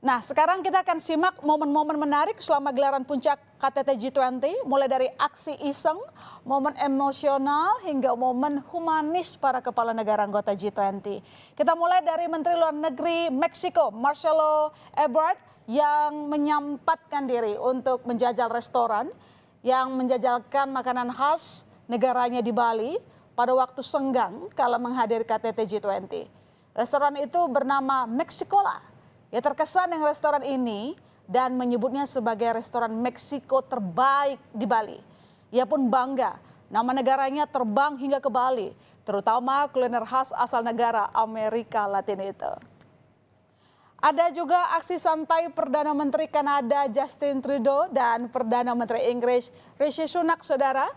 Nah, sekarang kita akan simak momen-momen menarik selama gelaran puncak KTT G20, mulai dari aksi iseng, momen emosional, hingga momen humanis para kepala negara anggota G20. Kita mulai dari Menteri Luar Negeri Meksiko, Marcelo Ebrard, yang menyempatkan diri untuk menjajal restoran yang menjajalkan makanan khas negaranya di Bali pada waktu senggang kala menghadiri KTT G20. Restoran itu bernama Meksikola. Ia terkesan dengan restoran ini dan menyebutnya sebagai restoran Meksiko terbaik di Bali. Ia pun bangga nama negaranya terbang hingga ke Bali, terutama kuliner khas asal negara Amerika Latin itu. Ada juga aksi santai Perdana Menteri Kanada Justin Trudeau dan Perdana Menteri Inggris Rishi Sunak, saudara.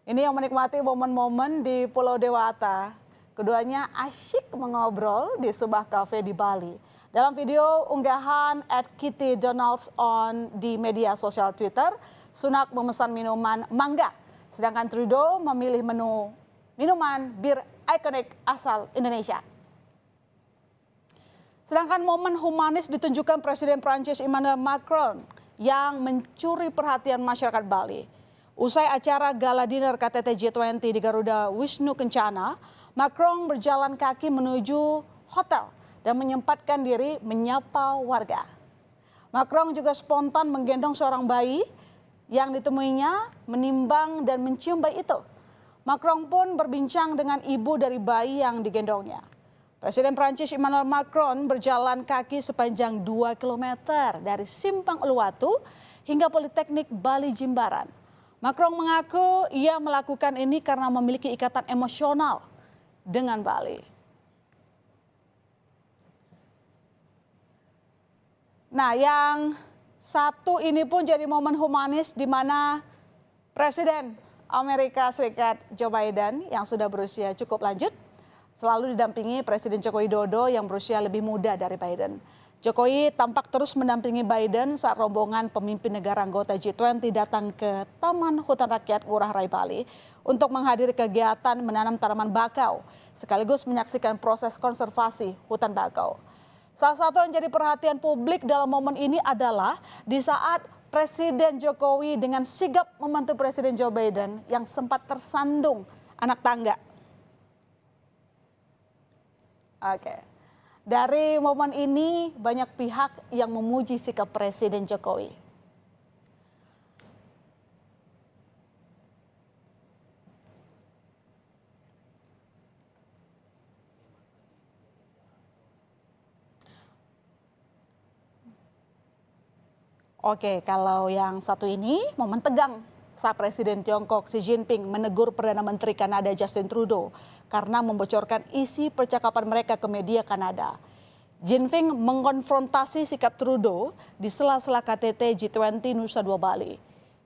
Ini yang menikmati momen-momen di Pulau Dewata. Keduanya asyik mengobrol di sebuah kafe di Bali. Dalam video unggahan @KittyDonalds di media sosial Twitter, Sunak memesan minuman mangga, sedangkan Trudeau memilih menu minuman bir ikonik asal Indonesia. Sedangkan momen humanis ditunjukkan Presiden Prancis Emmanuel Macron yang mencuri perhatian masyarakat Bali. Usai acara gala dinner KTT G20 di Garuda Wisnu Kencana, Macron berjalan kaki menuju hotel dan menyempatkan diri menyapa warga. Macron juga spontan menggendong seorang bayi yang ditemuinya menimbang dan mencium bayi itu. Macron pun berbincang dengan ibu dari bayi yang digendongnya. Presiden Prancis Emmanuel Macron berjalan kaki sepanjang 2 km dari Simpang Uluwatu hingga Politeknik Bali Jimbaran. Macron mengaku ia melakukan ini karena memiliki ikatan emosional dengan Bali. Nah, yang satu ini pun jadi momen humanis di mana Presiden Amerika Serikat Joe Biden yang sudah berusia cukup lanjut selalu didampingi Presiden Joko Widodo yang berusia lebih muda dari Biden. Jokowi tampak terus mendampingi Biden saat rombongan pemimpin negara anggota G20 datang ke Taman Hutan Rakyat Ngurah Rai Bali untuk menghadiri kegiatan menanam tanaman bakau sekaligus menyaksikan proses konservasi hutan bakau. Salah satu yang jadi perhatian publik dalam momen ini adalah di saat Presiden Jokowi dengan sigap membantu Presiden Joe Biden yang sempat tersandung anak tangga. Oke. Dari momen ini banyak pihak yang memuji sikap Presiden Jokowi. Oke, kalau yang satu ini momen tegang saat Presiden Tiongkok Xi Jinping menegur Perdana Menteri Kanada Justin Trudeau karena membocorkan isi percakapan mereka ke media Kanada. Jinping mengkonfrontasi sikap Trudeau di sela-sela KTT G20 Nusa Dua Bali.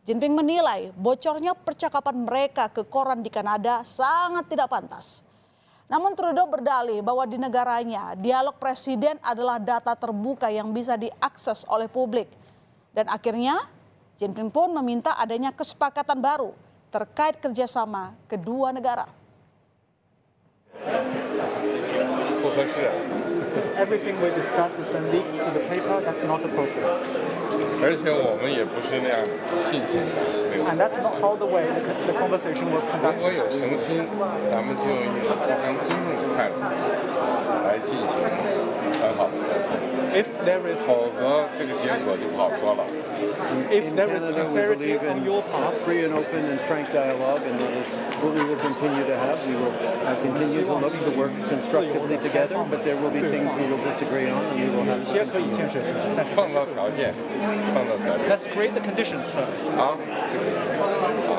Jinping menilai bocornya percakapan mereka ke koran di Kanada sangat tidak pantas. Namun Trudeau berdalih bahwa di negaranya dialog presiden adalah data terbuka yang bisa diakses oleh publik. Dan akhirnya Jinping pun meminta adanya kesepakatan baru terkait kerjasama kedua negara. Everything we discuss is then leaked to the paper. That's not appropriate. 而且我们也不是那样进行的。 And that's not how the way the conversation was 如 conducted. 果有诚心，咱们就用一个互相尊重的态度来进行很好的沟通。 If there is 否则这个结果就不好说了。 if there is Canada, we sincerity believe on in your part, free and open and frank dialogue, and that is what we will continue to have. We will continue to look to work constructively together, but there will be things we will disagree on, and we will have 些可以建设性，但是创造条件，创造条件。 let's create the conditions first. 好，好。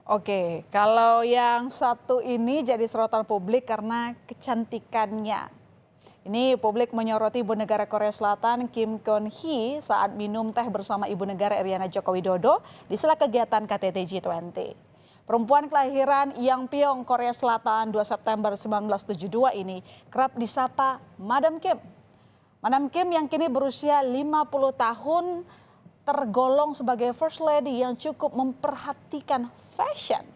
Oke, kalau yang satu ini jadi sorotan publik karena kecantikannya. Ini publik menyoroti Ibu Negara Korea Selatan Kim Keon Hee saat minum teh bersama Ibu Negara Iriana Joko Widodo di sela kegiatan KTT G20. Perempuan kelahiran Yangpyeong, Korea Selatan 2 September 1972 ini kerap disapa Madam Kim. Madam Kim yang kini berusia 50 tahun tergolong sebagai First Lady yang cukup memperhatikan fashion.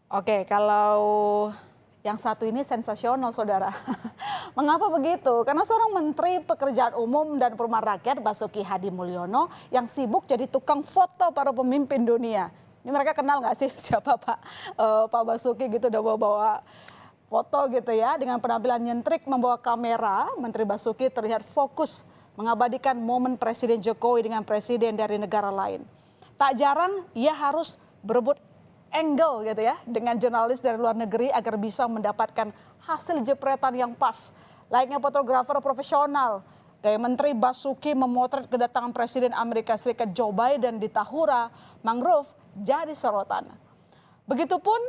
Oke, kalau yang satu ini sensasional, saudara. Mengapa begitu? Karena seorang Menteri Pekerjaan Umum dan Perumahan Rakyat Basuki Hadi Mulyono yang sibuk jadi tukang foto para pemimpin dunia. Ini mereka kenal nggak sih siapa Pak Basuki gitu, udah bawa foto gitu ya. Dengan penampilan nyentrik membawa kamera, Menteri Basuki terlihat fokus mengabadikan momen Presiden Jokowi dengan presiden dari negara lain. Tak jarang ia harus berebut angle gitu ya dengan jurnalis dari luar negeri agar bisa mendapatkan hasil jepretan yang pas. Layaknya fotografer profesional, gaya Menteri Basuki memotret kedatangan Presiden Amerika Serikat Joe Biden di Tahura Mangrove jadi sorotan. Begitupun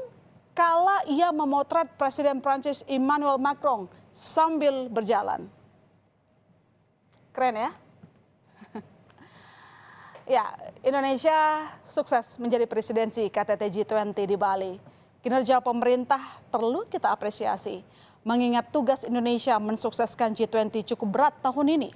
kala ia memotret Presiden Prancis Emmanuel Macron sambil berjalan. Keren ya? Ya, Indonesia sukses menjadi presidensi KTT G20 di Bali. Kinerja pemerintah perlu kita apresiasi, mengingat tugas Indonesia mensukseskan G20 cukup berat tahun ini.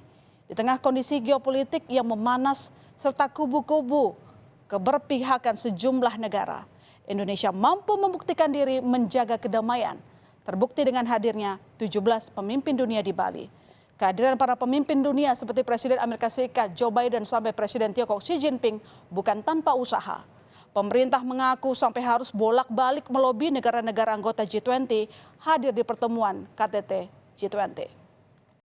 Di tengah kondisi geopolitik yang memanas serta kubu-kubu keberpihakan sejumlah negara, Indonesia mampu membuktikan diri menjaga kedamaian. Terbukti dengan hadirnya 17 pemimpin dunia di Bali. Kehadiran para pemimpin dunia seperti Presiden Amerika Serikat Joe Biden sampai Presiden Tiongkok Xi Jinping bukan tanpa usaha. Pemerintah mengaku sampai harus bolak-balik melobi negara-negara anggota G20 hadir di pertemuan KTT G20.